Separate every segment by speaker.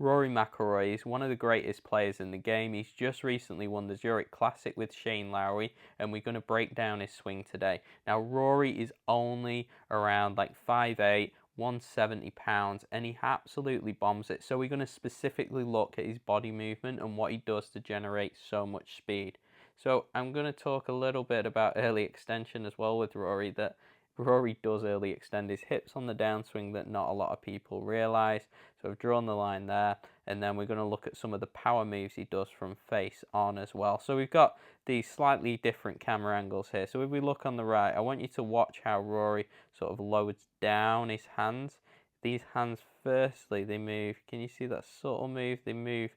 Speaker 1: Rory McIlroy is one of the greatest players in the game. He's just recently won the Zurich Classic with Shane Lowry, and we're going to break down his swing today. Now, Rory is only around like 5'8", 170 pounds, and he absolutely bombs it. So we're going to specifically look at his body movement and what he does to generate so much speed. So I'm going to talk a little bit about early extension as well with Rory, that Rory does early extend his hips on the downswing that not a lot of people realise. So I've drawn the line there, and then we're going to look at some of the power moves he does from face on as well. So we've got these slightly different camera angles here. So if we look on the right, I want you to watch how Rory sort of loads down his hands. These hands, firstly, they move. Can you see that subtle move? They move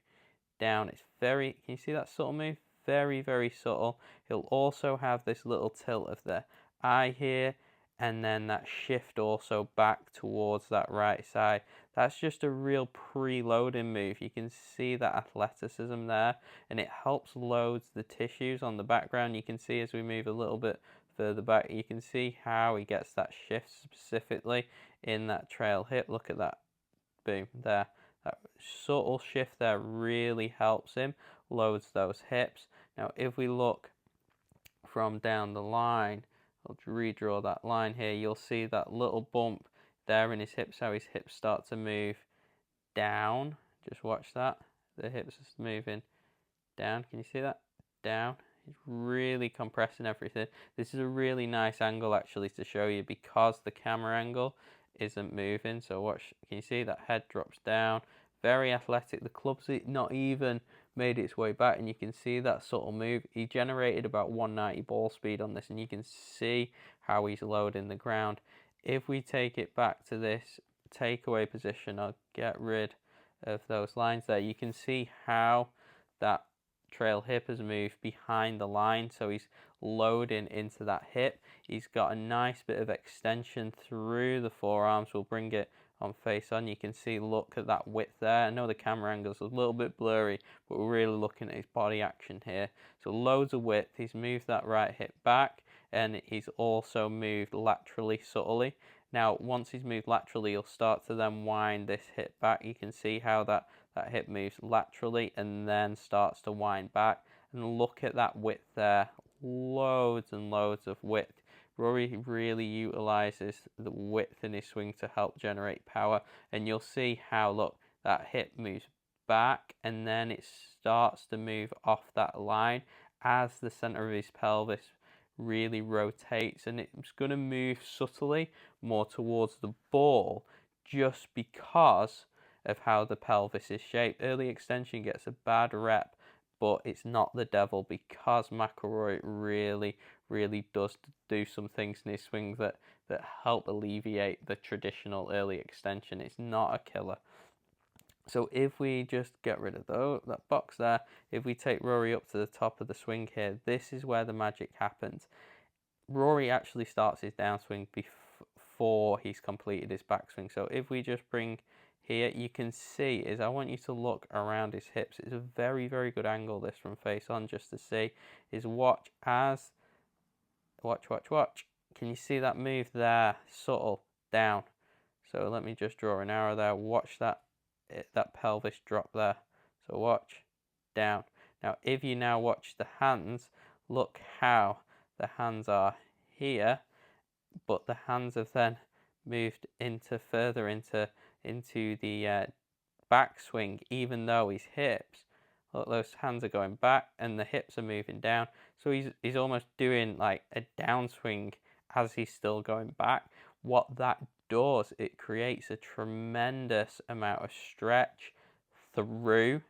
Speaker 1: down. It's very, can you see that subtle move? Very, very subtle. He'll also have this little tilt of the eye here, and then that shift also back towards that right side. That's just a real preloading move. You can see that athleticism there, and it helps load the tissues on the background. You can see as we move a little bit further back, you can see how he gets that shift specifically in that trail hip. Look at that, boom, there. That subtle shift there really helps him, loads those hips. Now if we look from down the line, I'll redraw that line here, you'll see that little bump there in his hips, how his hips start to move down. Just watch that, the hips are moving down. Can you see that? Down. He's really compressing everything. This is a really nice angle actually to show you because the camera angle isn't moving. So watch, can you see that head drops down? Very athletic. The club's not even made its way back, and you can see that subtle move. He generated about 190 ball speed on this, and you can see how he's loading the ground. If we take it back to this takeaway position, I'll get rid of those lines there. You can see how that trail hip has moved behind the line, so he's loading into that hip. He's got a nice bit of extension through the forearms. We'll bring it on face on. You can see, look at that width there. I know the camera angle's a little bit blurry, but we're really looking at his body action here. So loads of width. He's moved that right hip back, and he's also moved laterally subtly. Now once he's moved laterally, he'll start to then wind this hip back. You can see how that hip moves laterally and then starts to wind back, and look at that width there. Loads and loads of width. Rory really utilizes the width in his swing to help generate power, and you'll see how, look, that hip moves back and then it starts to move off that line as the center of his pelvis really rotates, and it's going to move subtly more towards the ball just because of how the pelvis is shaped. Early extension gets a bad rep, but it's not the devil because McIlroy really does do some things in his swing that help alleviate the traditional early extension. It's not a killer. So if we just get rid of that box there, if we take Rory up to the top of the swing here, this is where the magic happens. Rory actually starts his downswing before he's completed his backswing. So if we just bring here, you can see is, I want you to look around his hips. It's a very good angle this from face on, just to see is watch. Can you see that move there? Subtle down. So let me just draw an arrow there. Watch that pelvis drop there. So watch down. Now if you now watch the hands, look how the hands are here, but the hands have then moved further into the backswing, even though his hips, look, those hands are going back and the hips are moving down. So he's almost doing like a downswing as he's still going back. What that does, it creates a tremendous amount of stretch through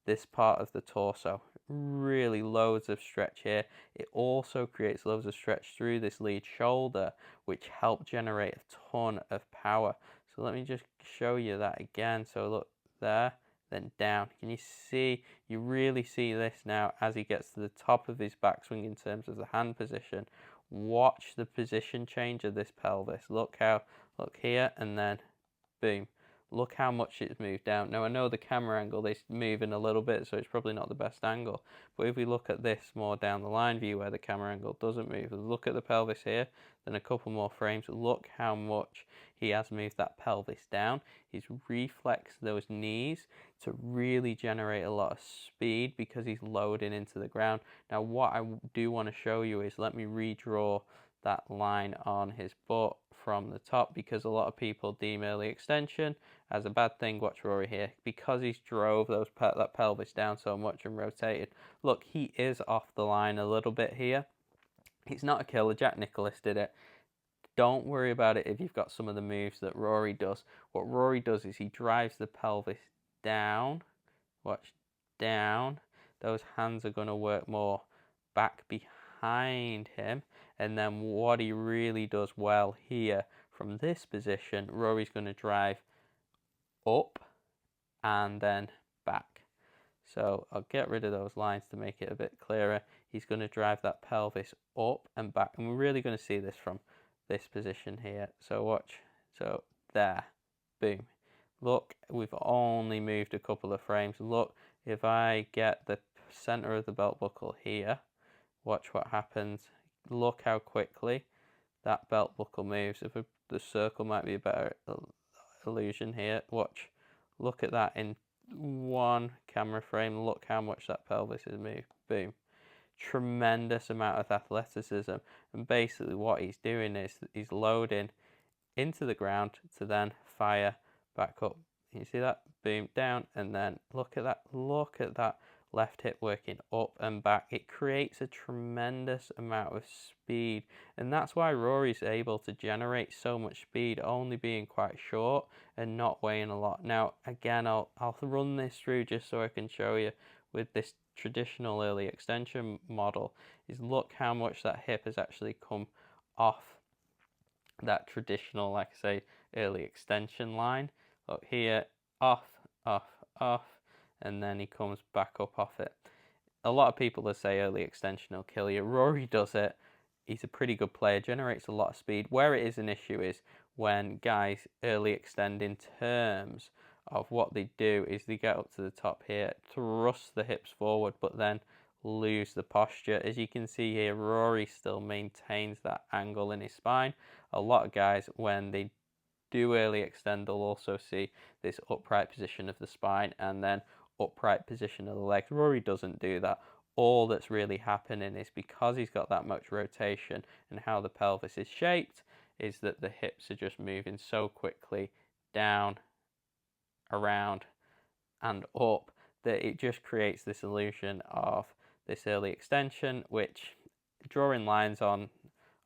Speaker 1: this part of the torso. Really loads of stretch here. It also creates loads of stretch through this lead shoulder, which help generate a ton of power. So let me just show you that again. So look there, then down. Can you see? You really see this now as he gets to the top of his backswing in terms of the hand position. Watch the position change of this pelvis. Look here, and then boom. look how much it's moved down. Now I know the camera angle is moving a little bit, so it's probably not the best angle, but if we look at this more down the line view where the camera angle doesn't move, look at the pelvis here, then a couple more frames, look how much he has moved that pelvis down. He's reflexed those knees to really generate a lot of speed because he's loading into the ground. Now what I do want to show you is, let me redraw that line on his butt from the top, because a lot of people deem early extension as a bad thing. Watch Rory here, because he's drove that pelvis down so much and rotated. Look, he is off the line a little bit here. It's not a killer. Jack Nicklaus did it. Don't worry about it if you've got some of the moves that Rory does. What Rory does is he drives the pelvis down. Watch, down. Those hands are going to work more back behind him. And then what he really does well here, from this position, Rory's going to drive up and then back. So I'll get rid of those lines to make it a bit clearer. He's going to drive that pelvis up and back. And we're really going to see this from this position here. So watch. So there. Boom. Look, we've only moved a couple of frames. Look, if I get the center of the belt buckle here, watch what happens. Look how quickly that belt buckle moves. If the circle might be a better illusion here. Watch. Look at that in one camera frame. Look how much that pelvis has moved. Boom. Tremendous amount of athleticism. And basically what he's doing is he's loading into the ground to then fire back up. You see that? Boom, down, and then look at that. Look at that left hip working up and back. It creates a tremendous amount of speed, and that's why Rory's able to generate so much speed, only being quite short and not weighing a lot. Now again, I'll run this through just so I can show you with this traditional early extension model, is look how much that hip has actually come off that traditional, like I say, early extension line. Look here, off, off, off, and then he comes back up off it. A lot of people that say early extension will kill you. Rory does it. He's a pretty good player, generates a lot of speed. Where it is an issue is when guys early extend in terms of what they do is they get up to the top here, thrust the hips forward, but then lose the posture. As you can see here, Rory still maintains that angle in his spine. A lot of guys, when they do early extend, they'll also see this upright position of the spine and then upright position of the legs. Rory doesn't do that. All that's really happening is, because he's got that much rotation and how the pelvis is shaped, is that the hips are just moving so quickly down, around and up, that it just creates this illusion of this early extension, which drawing lines on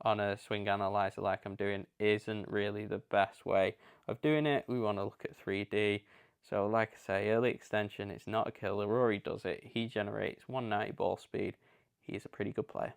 Speaker 1: a swing analyzer like I'm doing isn't really the best way of doing it. We want to look at 3D. So like I say, early extension is not a killer. Rory does it. He generates 190 ball speed. He's a pretty good player.